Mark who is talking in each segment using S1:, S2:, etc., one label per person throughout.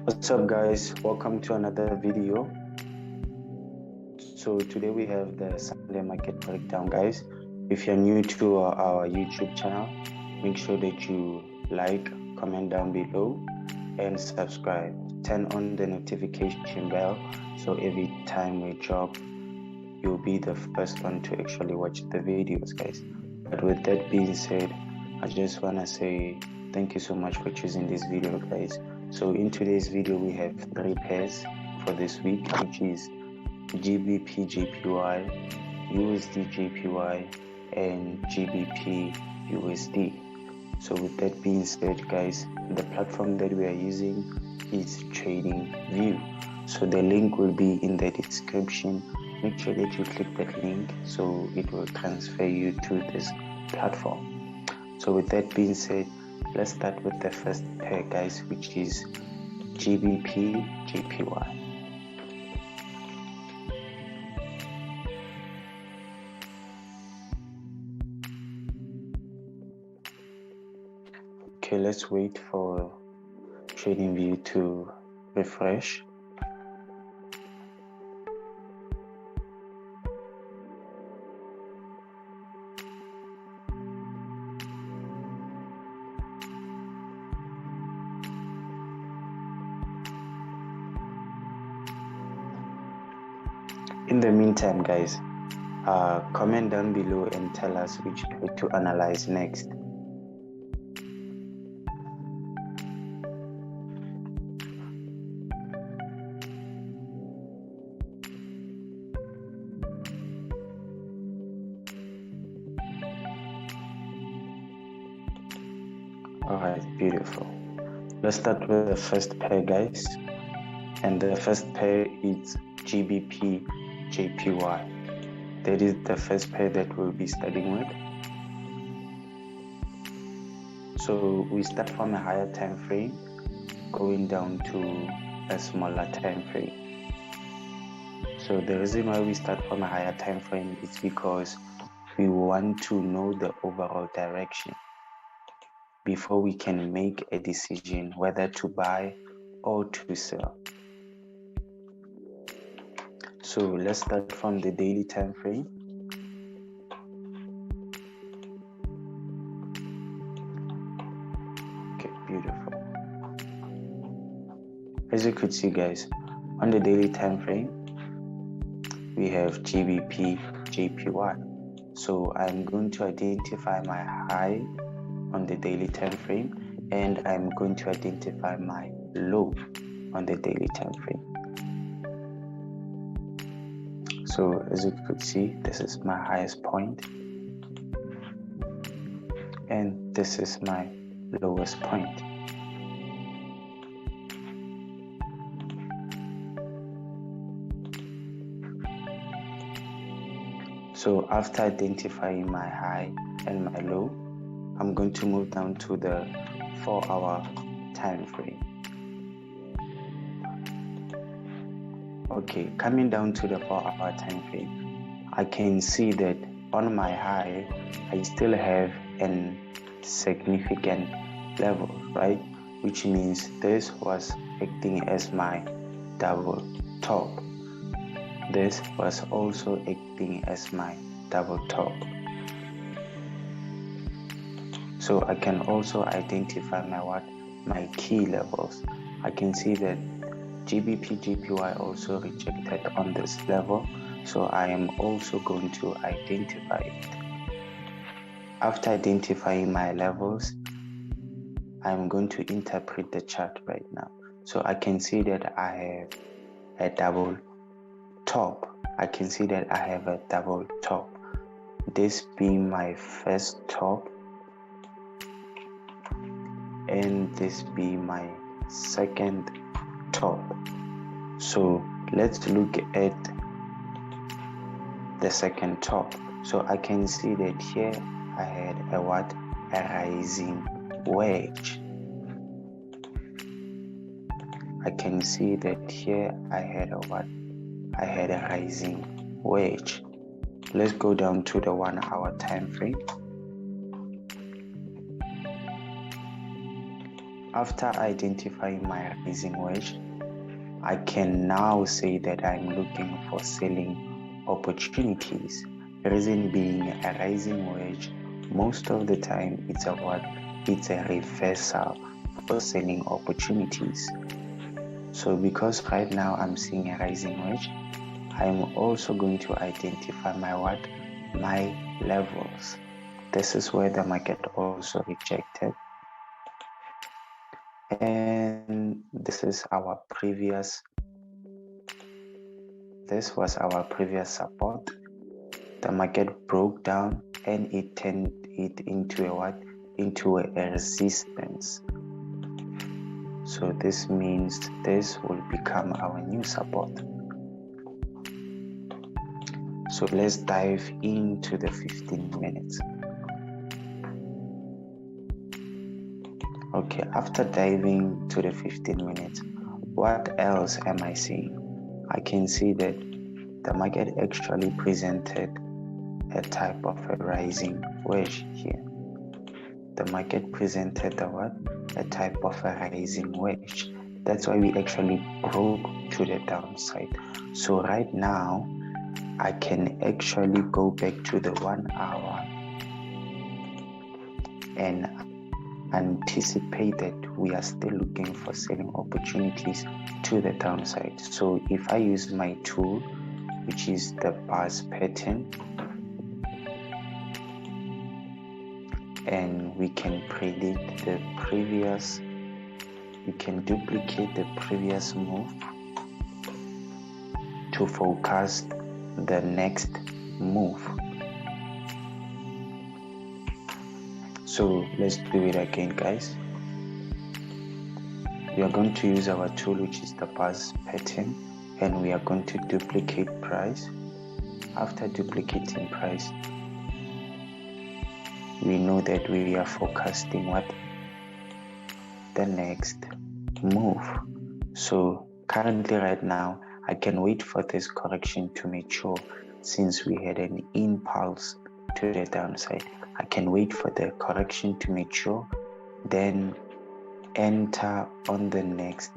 S1: What's up guys, welcome to another video. So today we have the Sunday market breakdown guys. If you're new to our YouTube channel, make sure that you like, comment down below and subscribe. Turn on the notification bell so every time we drop you'll be the first one to actually watch the videos guys. But with that being said, I just want to say thank you so much for choosing this video guys. So in today's video we have 3 pairs for this week, which is GBP JPY, USD JPY and GBP USD. So with that being said guys, the platform that we are using is TradingView. So the link will be in the description. Make sure that you click that link so it will transfer you to this platform. So with that being said, let's start with the first pair guys, which is GBP JPY. Okay, let's wait for TradingView to refresh. In the meantime guys, comment down below and tell us which pair to analyze next. Alright, beautiful. Let's start with the first pair guys, and the first pair is GBP JPY. That is the first pair that we'll be studying with. So we start from a higher time frame going down to a smaller time frame. So the reason why we start from a higher time frame is because we want to know the overall direction before we can make a decision whether to buy or to sell. So let's start from the daily time frame. Okay, beautiful. As you could see guys, on the daily time frame we have GBP JPY. So I'm going to identify my high on the daily time frame and I'm going to identify my low on the daily time frame. So as you could see, this is my highest point and this is my lowest point. So after identifying my high and my low, I'm going to move down to the 4-hour time frame. Okay, coming down to the 4-hour time frame, I can see that on my high, I still have a significant level, right? Which means this was acting as my double top. This was also acting as my double top. So I can also identify my key levels. I can see that GBP JPY also rejected on this level, so I am also going to identify it. After identifying my levels, I'm going to interpret the chart right now. So I can see that I have a double top. I can see that I have a double top. This being my first top and this be my second top. So let's look at the second top. So I can see that here I had a rising wedge. I can see that here I had a rising wedge. Let's go down to the 1-hour time frame. After identifying my rising wedge, I can now say that I'm looking for selling opportunities. Reason being, a rising wedge, most of the time it's a what? It's a reversal for selling opportunities. So because right now I'm seeing a rising wedge, I'm also going to identify my what? My levels. This is where the market also rejected. And this was our previous support. The market broke down and it turned it into a what? Into a resistance. So this means this will become our new support. So let's dive into the 15 minutes. Okay, after diving to the 15 minutes, what else am I seeing? I can see that the market actually presented a type of a rising wedge here. The market presented the what? A type of a rising wedge. That's why we actually broke to the downside. So right now, I can actually go back to the 1 hour and anticipate that we are still looking for selling opportunities to the downside. So if I use my tool, which is the bars pattern, and we can predict the previous, we can duplicate the previous move to forecast the next move. So let's do it again, guys. We are going to use our tool, which is the bars pattern, and we are going to duplicate price. After duplicating price, we know that we are forecasting what? The next move. So currently right now, I can wait for this correction to mature since we had an impulse to the downside. I can wait for the correction to mature, then enter on the next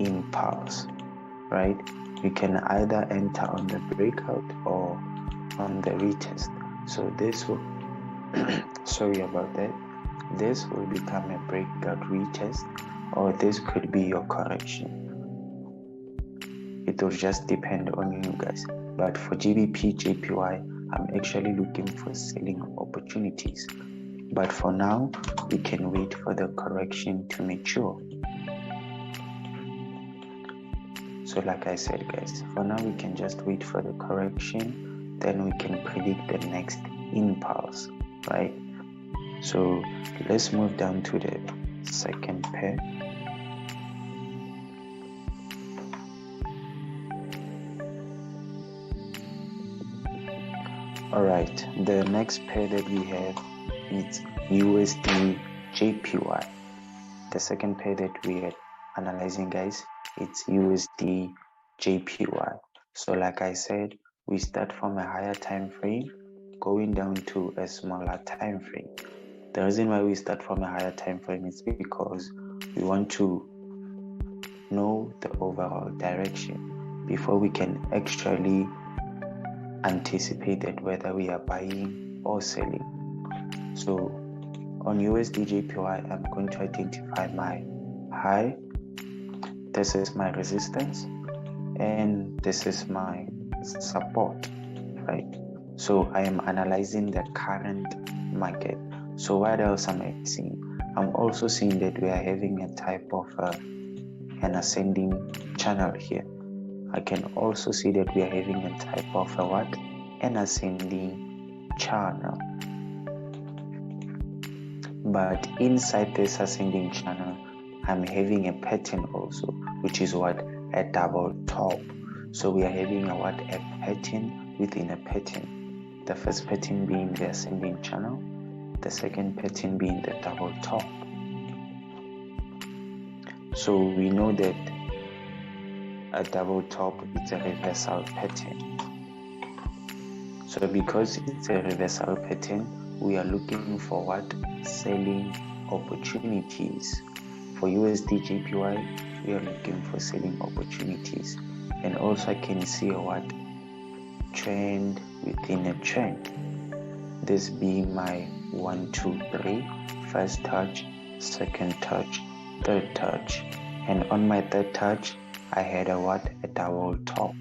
S1: impulse, right? You can either enter on the breakout or on the retest. So this will, sorry about that. This will become a breakout retest, or this could be your correction. It will just depend on you guys. But for GBP, JPY, I'm actually looking for selling opportunities. But for now, we can wait for the correction to mature. So like I said, guys, for now we can just wait for the correction, then we can predict the next impulse, right? So let's move down to the second pair. Alright, the next pair that we have is USD JPY. The second pair that we are analyzing, guys, it's USD JPY. So like I said, we start from a higher time frame going down to a smaller time frame. The reason why we start from a higher time frame is because we want to know the overall direction before we can actually anticipate that whether we are buying or selling. So on USD JPY, I'm going to identify my high, this is my resistance, and this is my support, right? So I am analyzing the current market. So what else am I seeing? I'm also seeing that we are having a type of an ascending channel here. I can also see that we are having a type of a what? An ascending channel. But inside this ascending channel, I'm having a pattern also, which is what? A double top. So we are having a what? A pattern within a pattern. The first pattern being the ascending channel, the second pattern being the double top. So we know that a double top is a reversal pattern. So because it's a reversal pattern, we are looking for what? Selling opportunities. for USD JPY, we are looking for selling opportunities. And also I can see what trend within a trend. This being my 1, 2, 3, first touch, second touch, third touch. And on my third touch, I had a double top.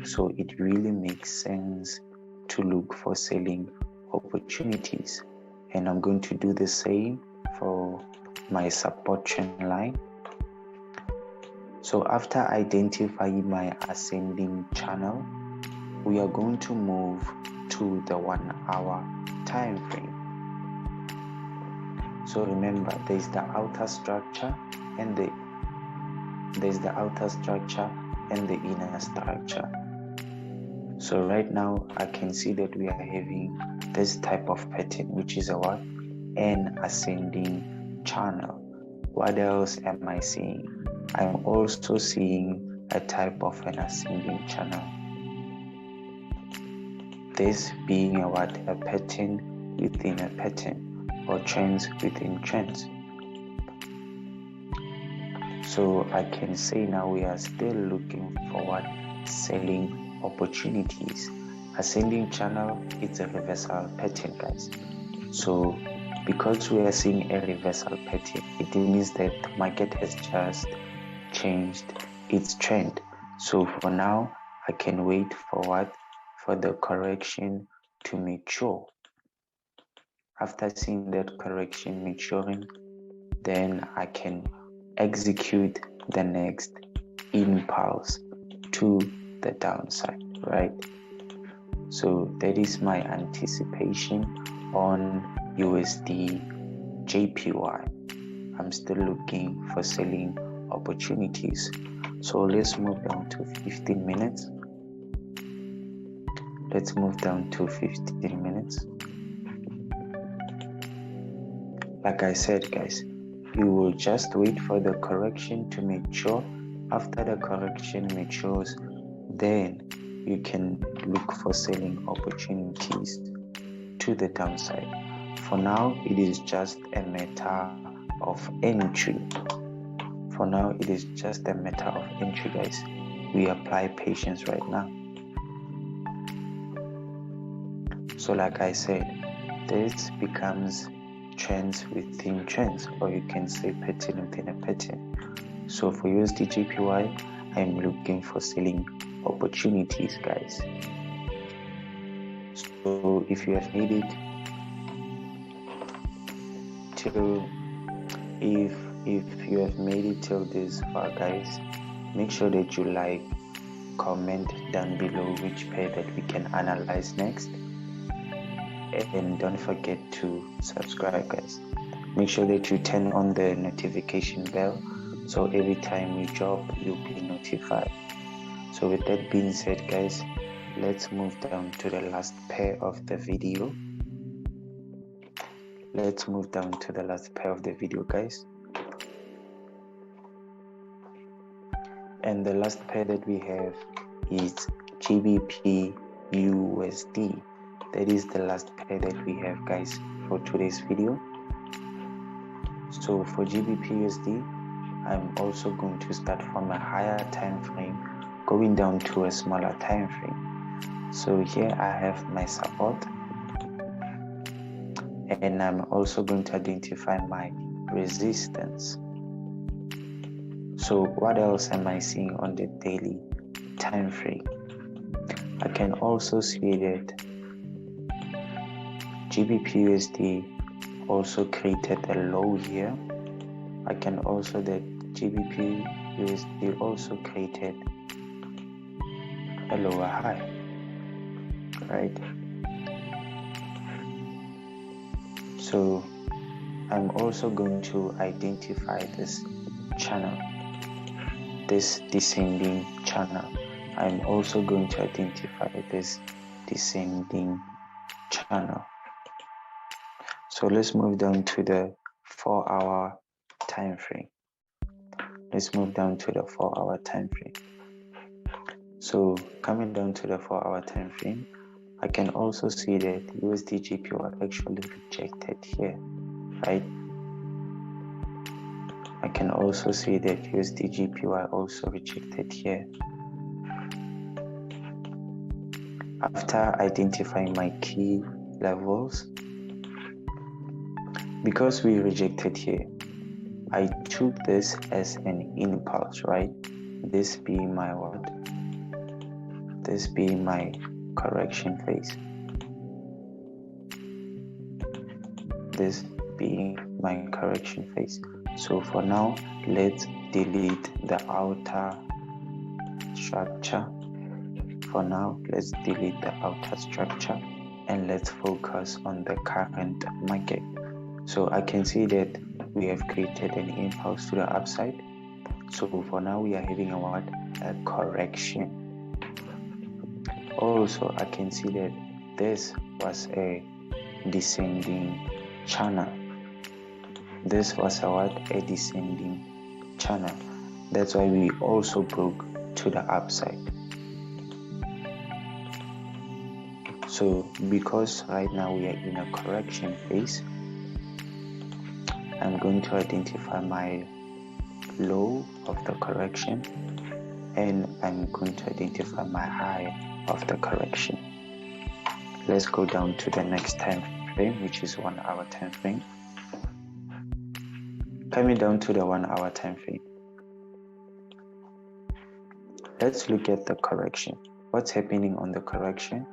S1: So it really makes sense to look for selling opportunities. And I'm going to do the same for my support trend line. So after identifying my ascending channel, we are going to move to the 1 hour time frame. So remember, there's the outer structure and the inner structure. So right now I can see that we are having this type of pattern, which is an ascending channel. What else am I seeing? I'm also seeing a type of an ascending channel. This being a pattern within a pattern, or trends within trends. So I can say now we are still looking for selling opportunities. Ascending channel, it's a reversal pattern, guys. So because we are seeing a reversal pattern, it means that the market has just changed its trend. So for now, I can wait for the correction to mature. After seeing that correction maturing, then I can execute the next impulse to the downside, right? So that is my anticipation on USD JPY. I'm still looking for selling opportunities. So let's move down to 15 minutes. Let's move down to 15 minutes. Like I said, guys, you will just wait for the correction to mature. After the correction matures, then you can look for selling opportunities to the downside. For now, it is just a matter of entry. For now, it is just a matter of entry, guys. We apply patience right now. So like I said, this becomes trends within trends, or you can say pattern within a pattern. So for USD JPY, I'm looking for selling opportunities, guys. So if you have made it till if you have made it till this far, guys, make sure that you like, comment down below which pair that we can analyze next, and don't forget to subscribe, guys. Make sure that you turn on the notification bell, so every time we drop, you'll be notified. So with that being said, guys, let's move down to the last pair of the video. Let's move down to the last pair of the video, guys. And the last pair that we have is GBP USD. That is the last pair that we have, guys, for today's video. So for GBP USD, I'm also going to start from a higher time frame going down to a smaller time frame. So here I have my support, and I'm also going to identify my resistance. So what else am I seeing on the daily time frame? I can also see that GBP USD also created a low here. I can also that GBP USD also created a lower high, right? So I'm also going to identify this channel, this descending channel. I'm also going to identify this descending channel. So let's move down to the 4-hour time frame. Let's move down to the 4-hour time frame. So coming down to the 4-hour time frame, I can also see that USD JPY actually rejected here, right? I can also see that USD JPY also rejected here. After identifying my key levels, because we rejected here, I took this as an impulse, right? This being my what? This being my correction phase. This being my correction phase. So for now, let's delete the outer structure. For now, let's delete the outer structure and let's focus on the current market. So I can see that we have created an impulse to the upside. So for now, we are having a correction. Also, I can see that this was a descending channel. This was a descending channel. That's why we also broke to the upside. So because right now we are in a correction phase, I'm going to identify my low of the correction and I'm going to identify my high of the correction. Let's go down to the next time frame, which is 1 hour time frame. Coming down to the 1 hour time frame, let's look at the correction. What's happening on the correction?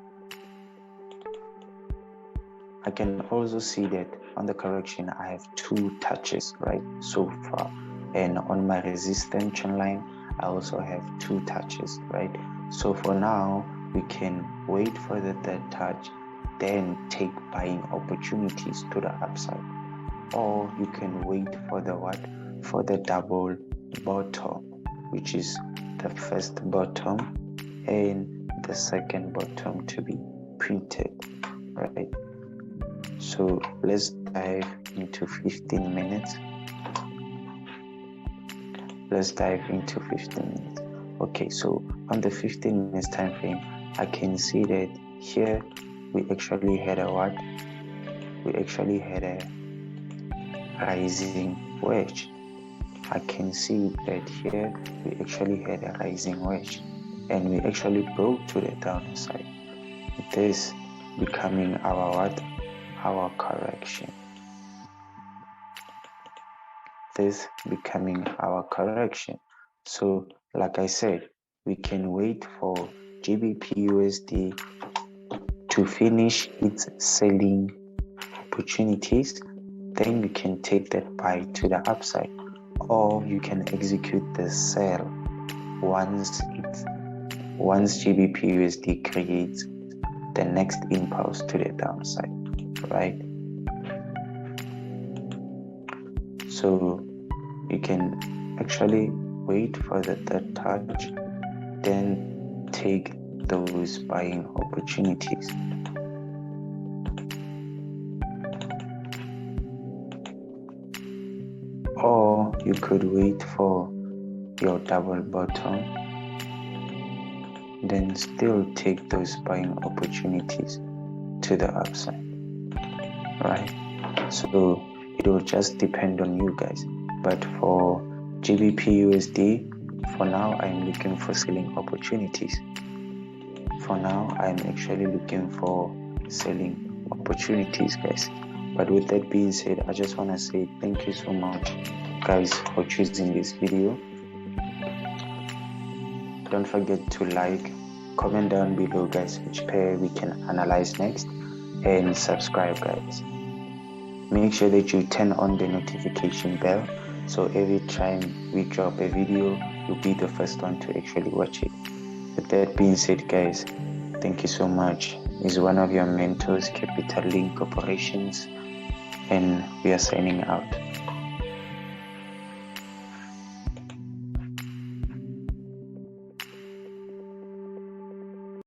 S1: I can also see that on the correction I have 2 touches right so far, and on my resistance trend line I also have 2 touches, right? So for now we can wait for the third touch, then take buying opportunities to the upside, or you can wait for the for the double bottom, which is the first bottom and the second bottom to be printed, right? So let's dive into 15 minutes. Let's dive into 15 minutes. Okay, so on the 15 minutes time frame, I can see that here we actually had a We actually had a rising wedge. I can see that here we actually had a rising wedge and we actually broke to the downside. This becoming our our correction. This becoming our correction. So like I said, we can wait for GBP USD to finish its selling opportunities, then you can take that buy to the upside, or you can execute the sell once GBP USD creates the next impulse to the downside, right? So you can actually wait for the third touch, then take those buying opportunities. Or you could wait for your double bottom, then still take those buying opportunities to the upside, right? So it will just depend on you guys. But for GBP USD, for now I'm looking for selling opportunities. For now I'm actually looking for selling opportunities, guys. But with that being said, I just want to say thank you so much, guys, for choosing this video. Don't forget to like, comment down below, guys, which pair we can analyze next, and subscribe, guys. Make sure that you turn on the notification bell, so every time we drop a video, you'll be the first one to actually watch it. With that being said, guys, thank you so much. It's one of your mentors, Capital Link Operations, and we are signing out.